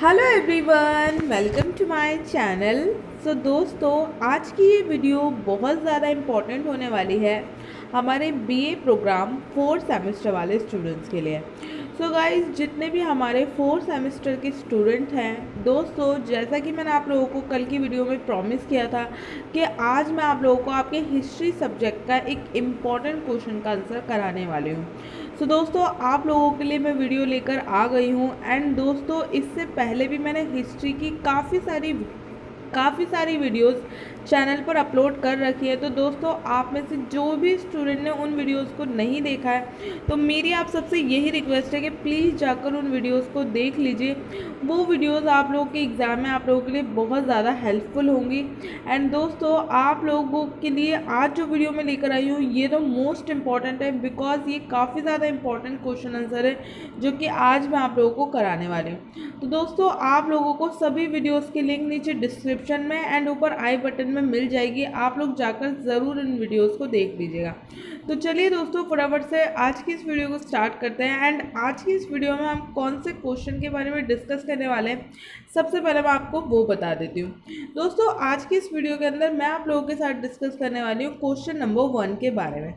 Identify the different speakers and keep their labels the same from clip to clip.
Speaker 1: Hello everyone, welcome to my channel. दोस्तों, आज की ये वीडियो बहुत ज़्यादा इम्पोर्टेंट होने वाली है हमारे बीए प्रोग्राम 4th सेमेस्टर वाले स्टूडेंट्स के लिए। गाइस, जितने भी हमारे 4th सेमेस्टर के स्टूडेंट हैं दोस्तों, जैसा कि मैंने आप लोगों को कल की वीडियो में प्रॉमिस किया था कि आज मैं आप लोगों को आपके हिस्ट्री सब्जेक्ट का एक इम्पॉर्टेंट क्वेश्चन का आंसर कराने वाली हूँ। दोस्तों, आप लोगों के लिए मैं वीडियो लेकर आ गई हूँ। एंड दोस्तों, इससे पहले भी मैंने हिस्ट्री की काफ़ी सारी वीडियोस चैनल पर अपलोड कर रखी है। तो दोस्तों, आप में से जो भी स्टूडेंट ने उन वीडियोस को नहीं देखा है, तो मेरी आप सबसे यही रिक्वेस्ट है कि प्लीज़ जाकर उन वीडियोस को देख लीजिए। वो वीडियोस आप लोगों के एग्ज़ाम में आप लोगों के लिए बहुत ज़्यादा हेल्पफुल होंगी। एंड दोस्तों, आप लोगों के लिए आज जो वीडियो मैं लेकर आई हूँ ये तो मोस्ट इम्पॉर्टेंट है, बिकॉज ये काफ़ी ज़्यादा इम्पॉर्टेंट क्वेश्चन आंसर है जो कि आज मैं आप लोगों को कराने वाली हूँ। तो दोस्तों, आप लोगों को सभी वीडियोस की लिंक नीचे डिस्क्रिप्शन में एंड ऊपर आई बटन में मिल जाएगी। आप लोग जाकर ज़रूर इन वीडियोस को देख लीजिएगा। तो चलिए दोस्तों, फटाफट से आज की इस वीडियो को स्टार्ट करते हैं। एंड आज की इस वीडियो में हम कौन से क्वेश्चन के बारे में डिस्कस करने वाले हैं, सबसे पहले मैं आपको वो बता देती हूँ। दोस्तों, आज की इस वीडियो के अंदर मैं आप लोगों के साथ डिस्कस करने वाली हूँ क्वेश्चन नंबर 1 के बारे में।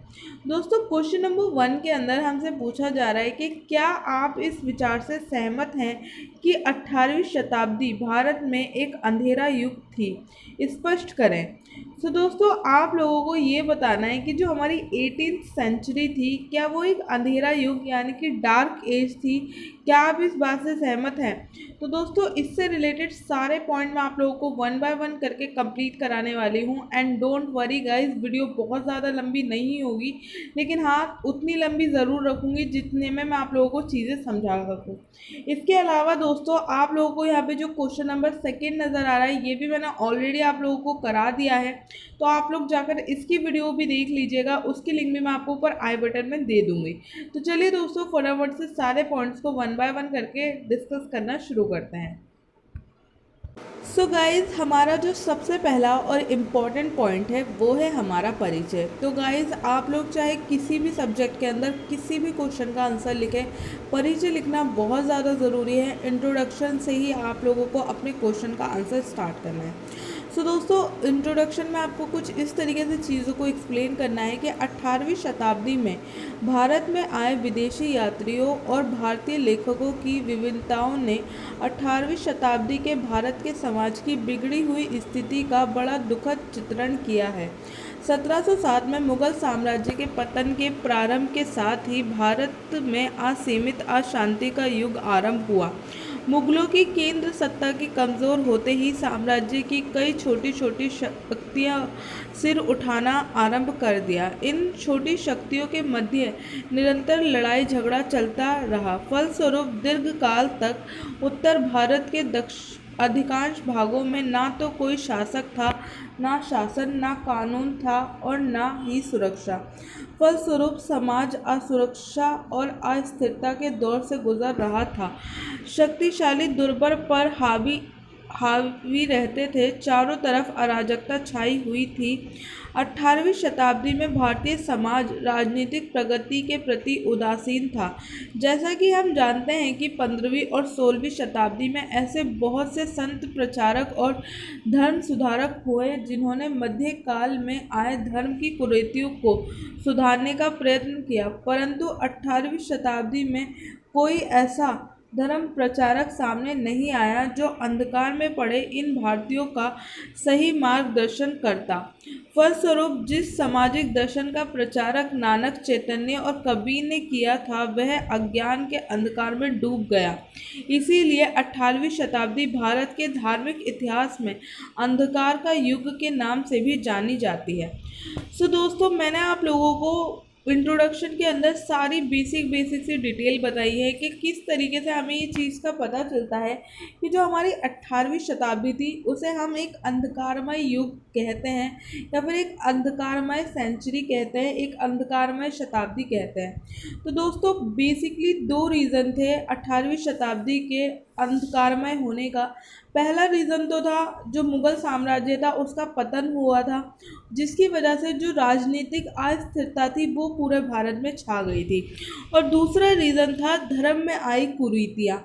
Speaker 1: दोस्तों, क्वेश्चन नंबर 1 के अंदर हमसे पूछा जा रहा है कि क्या आप इस विचार से सहमत हैं कि 18वीं शताब्दी भारत में एक अंधेरा युग थी? स्पष्ट करें। दोस्तों, आप लोगों को ये बताना है कि जो हमारी 18th सेंचुरी थी, क्या वो एक अंधेरा युग यानी कि डार्क एज थी? क्या आप इस बात से सहमत हैं? तो दोस्तों, इससे रिलेटेड सारे पॉइंट मैं आप लोगों को वन बाय वन करके कंप्लीट कराने वाली हूँ। And don't worry guys, video बहुत ज़्यादा लंबी नहीं होगी, लेकिन हाँ, उतनी लंबी ज़रूर रखूँगी जितने में मैं आप लोगों को चीज़ें समझा सकूँ। इसके अलावा दोस्तों, आप लोगों को यहाँ पे जो क्वेश्चन नंबर 2 नज़र आ रहा है, ये भी मैंने ऑलरेडी आप लोगों को करा दिया है। तो आप लोग जाकर इसकी वीडियो भी देख लीजिएगा, उसकी लिंक भी मैं आपको ऊपर आई बटन में दे दूँगी। तो चलिए दोस्तों, फटाफट से सारे पॉइंट्स को वन बाय वन करके डिस्कस करना शुरू करते हैं। गाइज़, हमारा जो सबसे पहला और इम्पॉर्टेंट पॉइंट है वो है हमारा परिचय। तो गाइज़, आप लोग चाहे किसी भी सब्जेक्ट के अंदर किसी भी क्वेश्चन का आंसर लिखें, परिचय लिखना बहुत ज़्यादा ज़रूरी है। इंट्रोडक्शन से ही आप लोगों को अपने क्वेश्चन का आंसर स्टार्ट करना है। दोस्तों, इंट्रोडक्शन में आपको कुछ इस तरीके से चीज़ों को एक्सप्लेन करना है कि 18वीं शताब्दी में भारत में आए विदेशी यात्रियों और भारतीय लेखकों की विभिन्नताओं ने 18वीं शताब्दी के भारत के समाज की बिगड़ी हुई स्थिति का बड़ा दुखद चित्रण किया है। 1707 में मुगल साम्राज्य के पतन के प्रारंभ के साथ ही भारत में असीमित अशांति का युग आरंभ हुआ। मुगलों की केंद्र सत्ता की कमज़ोर होते ही साम्राज्य की कई छोटी छोटी शक्तियाँ सिर उठाना आरंभ कर दिया। इन छोटी शक्तियों के मध्य निरंतर लड़ाई झगड़ा चलता रहा। फलस्वरूप दीर्घकाल तक उत्तर भारत के अधिकांश भागों में ना तो कोई शासक था, ना शासन, ना कानून था और ना ही सुरक्षा। फलस्वरूप समाज असुरक्षा और अस्थिरता के दौर से गुजर रहा था। शक्तिशाली दुर्बल पर हावी रहते थे। चारों तरफ अराजकता छाई हुई थी। 18वीं शताब्दी में भारतीय समाज राजनीतिक प्रगति के प्रति उदासीन था। जैसा कि हम जानते हैं कि 15वीं और 16वीं शताब्दी में ऐसे बहुत से संत, प्रचारक और धर्म सुधारक हुए जिन्होंने मध्यकाल में आए धर्म की कुरीतियों को सुधारने का प्रयत्न किया, परंतु 18वीं शताब्दी में कोई ऐसा धर्म प्रचारक सामने नहीं आया जो अंधकार में पड़े इन भारतीयों का सही मार्गदर्शन करता। फलस्वरूप जिस सामाजिक दर्शन का प्रचारक नानक, चैतन्य और कबीर ने किया था, वह अज्ञान के अंधकार में डूब गया। इसीलिए 18वीं शताब्दी भारत के धार्मिक इतिहास में अंधकार का युग के नाम से भी जानी जाती है। दोस्तों, मैंने आप लोगों को इंट्रोडक्शन के अंदर सारी बेसिक सी डिटेल बताई है कि किस तरीके से हमें ये चीज़ का पता चलता है कि जो हमारी 18वीं शताब्दी थी उसे हम एक अंधकारमय युग कहते हैं या फिर एक अंधकारमय सेंचुरी कहते हैं, एक अंधकारमय शताब्दी कहते हैं। तो दोस्तों, बेसिकली 2 रीज़न थे 18वीं शताब्दी के अंधकारमय होने का। पहला रीज़न तो था जो मुग़ल साम्राज्य था उसका पतन हुआ था, जिसकी वजह से जो राजनीतिक अस्थिरता थी वो पूरे भारत में छा गई थी। और दूसरा रीज़न था धर्म में आई कुरीतियाँ।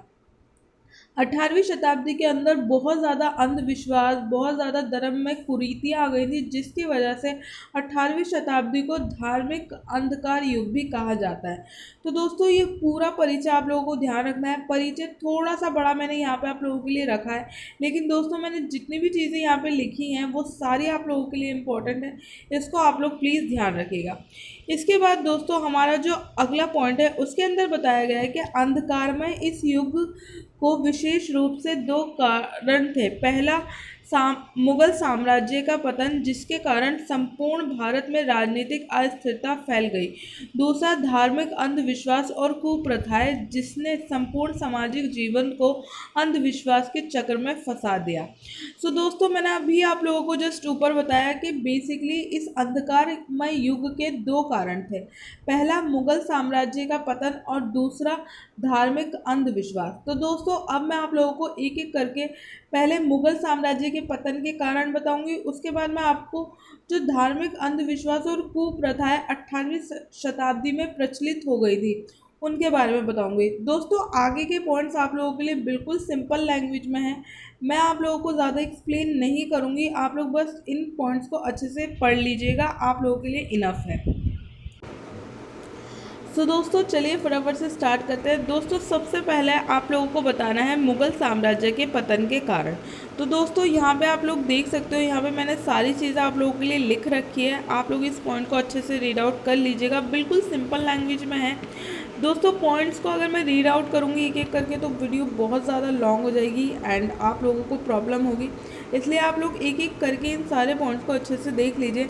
Speaker 1: 18वीं शताब्दी के अंदर बहुत ज़्यादा अंधविश्वास, बहुत ज़्यादा धर्म में कुरीतियाँ आ गई थी, जिसकी वजह से 18वीं शताब्दी को धार्मिक अंधकार युग भी कहा जाता है। तो दोस्तों ये पूरा परिचय आप लोगों को ध्यान रखना है। परिचय थोड़ा सा बड़ा मैंने यहाँ पे आप लोगों के लिए रखा है, लेकिन दोस्तों मैंने जितनी भी चीज़ें यहाँ पे लिखी हैं वो सारी आप लोगों के लिए इम्पोर्टेंट है, इसको आप लोग प्लीज़ ध्यान रखिएगा। इसके बाद दोस्तों हमारा जो अगला पॉइंट है उसके अंदर बताया गया है कि अंधकारमय इस युग को विशेष रूप से दो कारण थे। पहला, मुगल साम्राज्य का पतन, जिसके कारण संपूर्ण भारत में राजनीतिक अस्थिरता फैल गई। दूसरा, धार्मिक अंधविश्वास और कुप्रथाएं, जिसने संपूर्ण सामाजिक जीवन को अंधविश्वास के चक्र में फंसा दिया। सो दोस्तों मैंने अभी आप लोगों को जस्ट ऊपर बताया कि बेसिकली इस अंधकारमय युग के दो कारण थे। पहला, मुगल साम्राज्य का पतन, और दूसरा धार्मिक अंधविश्वास। तो दोस्तों अब मैं आप लोगों को एक एक करके पहले मुगल साम्राज्य के पतन के कारण बताऊंगी, उसके बाद मैं आपको जो धार्मिक अंधविश्वास और कुप्रथाएं 18वीं शताब्दी में प्रचलित हो गई थी उनके बारे में बताऊंगी। दोस्तों आगे के पॉइंट्स आप लोगों के लिए बिल्कुल सिंपल लैंग्वेज में हैं, मैं आप लोगों को ज़्यादा एक्सप्लेन नहीं करूंगी, आप लोग बस इन पॉइंट्स को अच्छे से पढ़ लीजिएगा, आप लोगों के लिए इनफ है। तो दोस्तों चलिए फटाफट से स्टार्ट करते हैं। दोस्तों सबसे पहले आप लोगों को बताना है मुगल साम्राज्य के पतन के कारण। तो दोस्तों यहाँ पे आप लोग देख सकते हो, यहाँ पे मैंने सारी चीज़ें आप लोगों के लिए लिख रखी है, आप लोग इस पॉइंट को अच्छे से रीड आउट कर लीजिएगा, बिल्कुल सिंपल लैंग्वेज में है। दोस्तों पॉइंट्स को अगर मैं रीड आउट करूँगी एक एक करके तो वीडियो बहुत ज़्यादा लॉन्ग हो जाएगी एंड आप लोगों को प्रॉब्लम होगी, इसलिए आप लोग एक एक करके इन सारे पॉइंट्स को अच्छे से देख लीजिए।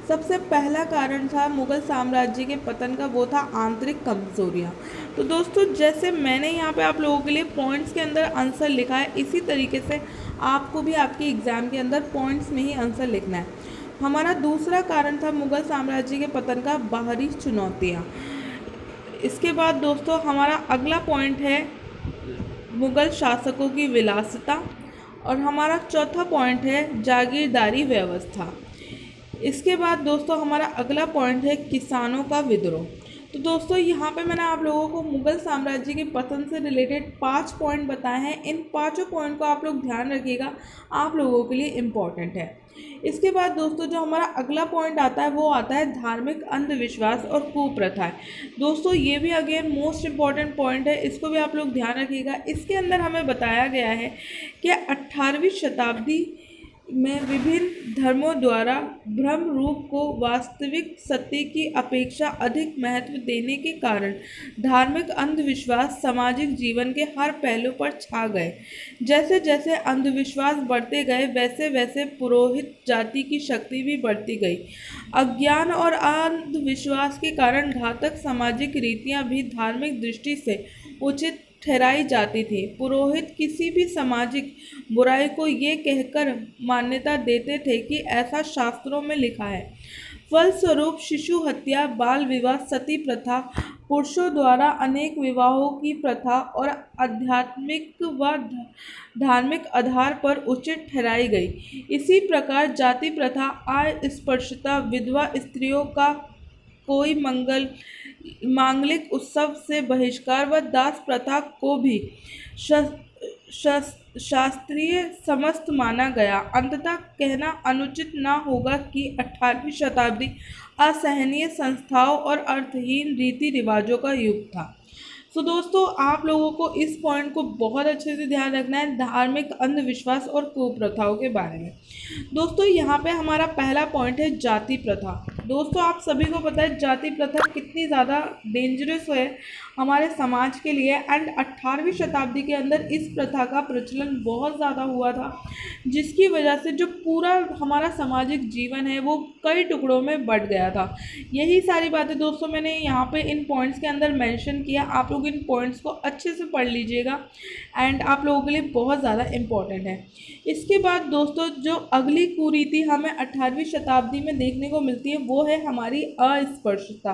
Speaker 1: सबसे पहला कारण था मुगल साम्राज्य के पतन का, वो था आंतरिक कमजोरियाँ। तो दोस्तों जैसे मैंने यहाँ पे आप लोगों के लिए पॉइंट्स के अंदर आंसर लिखा है, इसी तरीके से आपको भी आपके एग्ज़ाम के अंदर पॉइंट्स में ही आंसर लिखना है। हमारा दूसरा कारण था मुगल साम्राज्य के पतन का बाहरी चुनौतियाँ। इसके बाद दोस्तों हमारा अगला पॉइंट है मुगल शासकों की विलासिता, और हमारा चौथा पॉइंट है जागीरदारी व्यवस्था। इसके बाद दोस्तों हमारा अगला पॉइंट है किसानों का विद्रोह। तो दोस्तों यहाँ पे मैंने आप लोगों को मुगल साम्राज्य के पतन से रिलेटेड 5 पॉइंट बताए हैं, इन पांचों पॉइंट को आप लोग ध्यान रखिएगा, आप लोगों के लिए इम्पॉर्टेंट है। इसके बाद दोस्तों जो हमारा अगला पॉइंट आता है वो आता है धार्मिक अंधविश्वास और कुप्रथाएं। दोस्तों ये भी अगेन मोस्ट इम्पॉर्टेंट पॉइंट है, इसको भी आप लोग ध्यान रखिएगा। इसके अंदर हमें बताया गया है कि 18वीं शताब्दी में विभिन्न धर्मों द्वारा भ्रम रूप को वास्तविक सत्य की अपेक्षा अधिक महत्व देने के कारण धार्मिक अंधविश्वास सामाजिक जीवन के हर पहलू पर छा गए। जैसे जैसे अंधविश्वास बढ़ते गए वैसे वैसे पुरोहित जाति की शक्ति भी बढ़ती गई। अज्ञान और अंधविश्वास के कारण घातक सामाजिक रीतियां भी धार्मिक दृष्टि से उचित ठहराई जाती थी। पुरोहित किसी भी सामाजिक बुराई को ये कहकर मान्यता देते थे कि ऐसा शास्त्रों में लिखा है। फलस्वरूप शिशु हत्या, बाल विवाह, सती प्रथा, पुरुषों द्वारा अनेक विवाहों की प्रथा और आध्यात्मिक व धार्मिक आधार पर उचित ठहराई गई। इसी प्रकार जाति प्रथा, अस्पृश्यता, विधवा स्त्रियों का कोई मांगलिक उत्सव से बहिष्कार व दास प्रथा को भी शास्त्रीय समस्त माना गया। अंततः कहना अनुचित न होगा कि 18वीं शताब्दी असहनीय संस्थाओं और अर्थहीन रीति रिवाजों का युग था। सो दोस्तों आप लोगों को इस पॉइंट को बहुत अच्छे से ध्यान रखना है, धार्मिक अंधविश्वास और कुप्रथाओं के बारे में। दोस्तों यहाँ पे हमारा पहला पॉइंट है जाति प्रथा। दोस्तों आप सभी को पता है जाति प्रथा कितनी ज़्यादा डेंजरस है हमारे समाज के लिए, एंड 18वीं शताब्दी के अंदर इस प्रथा का प्रचलन बहुत ज़्यादा हुआ था, जिसकी वजह से जो पूरा हमारा सामाजिक जीवन है वो कई टुकड़ों में बंट गया था। यही सारी बातें दोस्तों मैंने यहाँ पे इन पॉइंट्स के अंदर मेंशन किया, आप लोग इन पॉइंट्स को अच्छे से पढ़ लीजिएगा एंड आप लोगों के लिए बहुत ज़्यादा इम्पॉर्टेंट है। इसके बाद दोस्तों जो अगली कुरीति हमें 18वीं शताब्दी में देखने को मिलती है वो है हमारी अस्पृश्यता।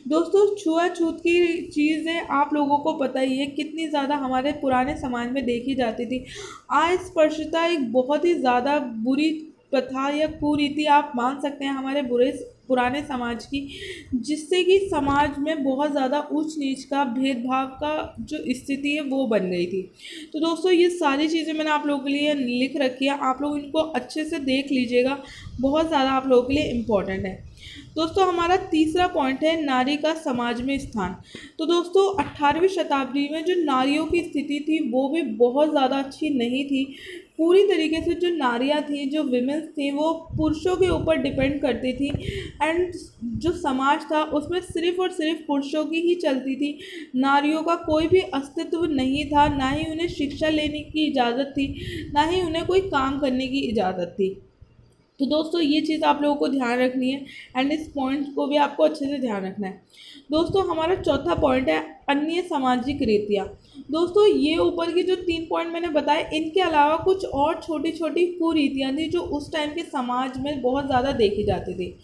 Speaker 1: दोस्तों छुआछूत की चीज़ें आप लोगों को पता ही है कितनी ज़्यादा हमारे पुराने समाज में देखी जाती थी। अस्पृश्यता एक बहुत ही ज़्यादा बुरी प्रथा या कुरीति आप मान सकते हैं हमारे पुराने समाज की, जिससे कि समाज में बहुत ज़्यादा ऊंच नीच का भेदभाव का जो स्थिति है वो बन गई थी। तो दोस्तों ये सारी चीज़ें मैंने आप लोगों के लिए लिख रखी है, आप लोग इनको अच्छे से देख लीजिएगा, बहुत ज़्यादा आप लोगों के लिए इम्पोर्टेंट है। दोस्तों हमारा तीसरा पॉइंट है नारी का समाज में स्थान। तो दोस्तों 18वीं शताब्दी में जो नारियों की स्थिति थी वो भी बहुत ज़्यादा अच्छी नहीं थी। पूरी तरीके से जो नारियां थी, जो विमेंस थी, वो पुरुषों के ऊपर डिपेंड करती थी एंड जो समाज था उसमें सिर्फ और सिर्फ पुरुषों की ही चलती थी। नारियों का कोई भी अस्तित्व नहीं था, ना ही उन्हें शिक्षा लेने की इजाज़त थी, ना ही उन्हें कोई काम करने की इजाज़त थी। तो दोस्तों ये चीज़ आप लोगों को ध्यान रखनी है एंड इस पॉइंट को भी आपको अच्छे से ध्यान रखना है। दोस्तों हमारा चौथा पॉइंट है अन्य सामाजिक रीतियाँ। दोस्तों ये ऊपर की जो 3 पॉइंट मैंने बताए, इनके अलावा कुछ और छोटी छोटी कुरीतियाँ थी जो उस टाइम के समाज में बहुत ज़्यादा देखी जाती थी,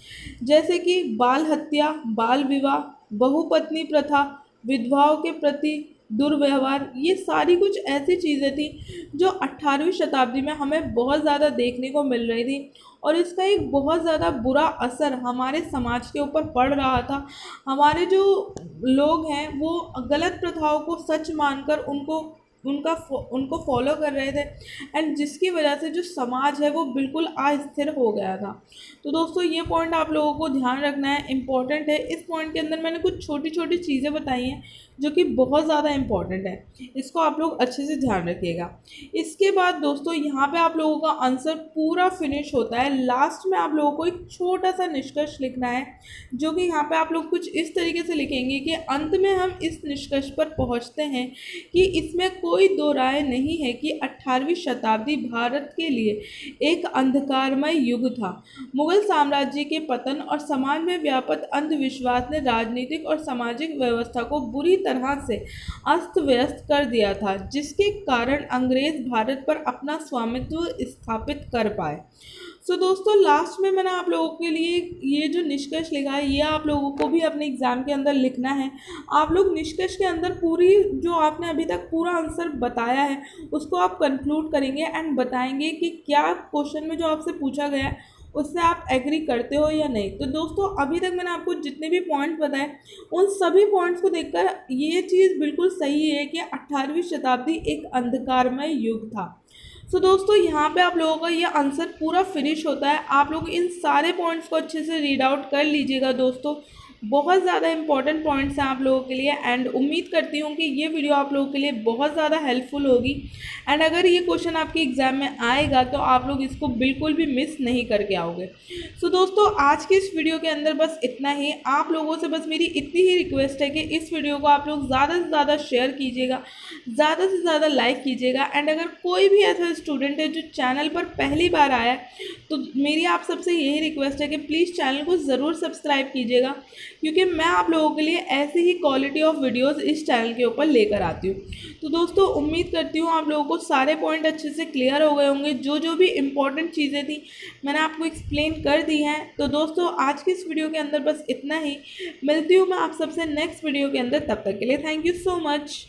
Speaker 1: जैसे कि बाल हत्या, बाल विवाह, बहुपत्नी प्रथा, विधवाओं के प्रति दुर्व्यवहार। ये सारी कुछ ऐसी चीज़ें थी जो 18वीं शताब्दी में हमें बहुत ज़्यादा देखने को मिल रही थी और इसका एक बहुत ज़्यादा बुरा असर हमारे समाज के ऊपर पड़ रहा था। हमारे जो लोग हैं वो गलत प्रथाओं को सच मानकर उनको फॉलो कर रहे थे एंड जिसकी वजह से जो समाज है वो बिल्कुल अस्थिर हो गया था। तो दोस्तों ये पॉइंट आप लोगों को ध्यान रखना है, इम्पॉर्टेंट है। इस पॉइंट के अंदर मैंने कुछ छोटी छोटी चीज़ें बताई हैं जो कि बहुत ज़्यादा इम्पॉर्टेंट है, इसको आप लोग अच्छे से ध्यान रखिएगा। इसके बाद दोस्तों यहाँ पे आप लोगों का आंसर पूरा फिनिश होता है। लास्ट में आप लोगों को एक छोटा सा निष्कर्ष लिखना है, जो कि यहाँ पे आप लोग कुछ इस तरीके से लिखेंगे कि अंत में हम इस निष्कर्ष पर पहुँचते हैं कि इसमें कोई दो राय नहीं है कि 18वीं शताब्दी भारत के लिए एक अंधकारमय युग था। मुगल साम्राज्य के पतन और समाज में व्याप्त अंधविश्वास ने राजनीतिक और सामाजिक व्यवस्था को बुरी तरह से अस्त व्यस्त कर दिया था, जिसके कारण अंग्रेज भारत पर अपना स्वामित्व स्थापित कर पाए। सो दोस्तों लास्ट में मैंने आप लोगों के लिए ये जो निष्कर्ष लिखा है ये आप लोगों को भी अपने एग्ज़ाम के अंदर लिखना है। आप लोग निष्कर्ष के अंदर पूरी जो आपने अभी तक पूरा आंसर बताया है उसको आप कंक्लूड करेंगे एंड बताएंगे कि क्या क्वेश्चन में जो आपसे पूछा गया है उससे आप एग्री करते हो या नहीं। तो दोस्तों अभी तक मैंने आपको जितने भी पॉइंट बताए उन सभी पॉइंट्स को देखकर ये चीज़ बिल्कुल सही है कि 18वीं शताब्दी एक अंधकारमय युग था। सो दोस्तों यहाँ पे आप लोगों का ये आंसर पूरा फिनिश होता है। आप लोग इन सारे पॉइंट्स को अच्छे से रीड आउट कर लीजिएगा दोस्तों, बहुत ज़्यादा इंपॉर्टेंट पॉइंट्स हैं आप लोगों के लिए एंड उम्मीद करती हूँ कि ये वीडियो आप लोगों के लिए बहुत ज़्यादा हेल्पफुल होगी एंड अगर ये क्वेश्चन आपके एग्ज़ाम में आएगा तो आप लोग इसको बिल्कुल भी मिस नहीं करके आओगे। सो दोस्तों आज की इस वीडियो के अंदर बस इतना ही। आप लोगों से बस मेरी इतनी ही रिक्वेस्ट है कि इस वीडियो को आप लोग ज़्यादा से ज़्यादा शेयर कीजिएगा, ज़्यादा से ज़्यादा लाइक कीजिएगा एंड अगर कोई भी ऐसा स्टूडेंट है जो चैनल पर पहली बार आया है तो मेरी आप सबसे यही रिक्वेस्ट है कि प्लीज़ चैनल को ज़रूर सब्सक्राइब कीजिएगा, क्योंकि मैं आप लोगों के लिए ऐसी ही क्वालिटी ऑफ वीडियोस इस चैनल के ऊपर लेकर आती हूँ। तो दोस्तों उम्मीद करती हूँ आप लोगों को सारे पॉइंट अच्छे से क्लियर हो गए होंगे, जो भी इम्पोर्टेंट चीज़ें थी मैंने आपको एक्सप्लेन कर दी हैं। तो दोस्तों आज की इस वीडियो के अंदर बस इतना ही। मिलती हूँ मैं आप सबसे नेक्स्ट वीडियो के अंदर, तब तक के लिए थैंक यू सो मच।